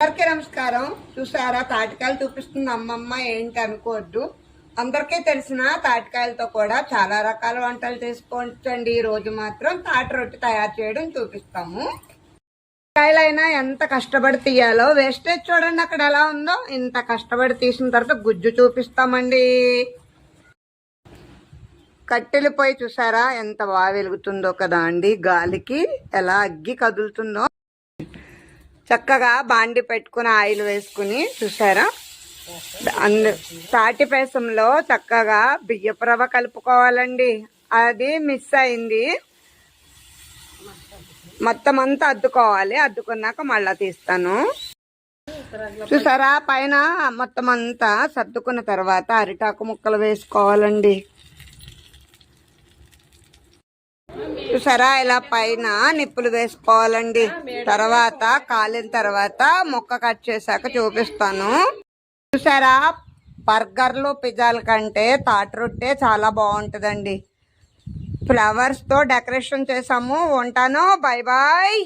అందరికీ నమస్కారం. చూసారా తాటికాయలు చూపిస్తుంది అమ్మమ్మ, ఏంటి అనుకోవద్దు. అందరికీ తెలిసిన తాటికాయలతో కూడా చాలా రకాల వంటలు చేసుకోవచ్చండి. ఈ రోజు మాత్రం తాటి రొట్టె తయారు చేయడం చూపిస్తాము. కాయలైనా ఎంత కష్టపడి తీయాలో, వేస్టేజ్ చూడండి అక్కడ ఎలా ఉందో. ఇంత కష్టపడి తీసిన తర్వాత గుజ్జు చూపిస్తామండి. కట్టెలు పోయి చూసారా ఎంత బాగా వెలుగుతుందో కదా అండి. గాలికి ఎలా అగ్గి కదులుతుందో. చక్కగా బాండి పెట్టుకుని ఆయిల్ వేసుకుని చూసారా, తాటి పేసంలో చక్కగా బియ్యపు రవ్వ కలుపుకోవాలండి. అది మిస్ అయింది. మొత్తం అంతా అద్దుకోవాలి. అద్దుకున్నాక మళ్ళా తీస్తాను. చూసారా పైన మొత్తం అంతా సర్దుకున్న తర్వాత అరిటాకు ముక్కలు వేసుకోవాలండి. చూసారా ఇలా పైన నిప్పులు వేసుకోవాలండి. తర్వాత కాలిన తర్వాత ముక్క కట్ చేశాక చూపిస్తాను. చూసారా బర్గర్లు పిజ్జాల కంటే తాటి రొట్టె చాలా బాగుంటుందండి. ఫ్లవర్స్ తో డెకరేషన్ చేసాము. ఉంటాను. Bye bye.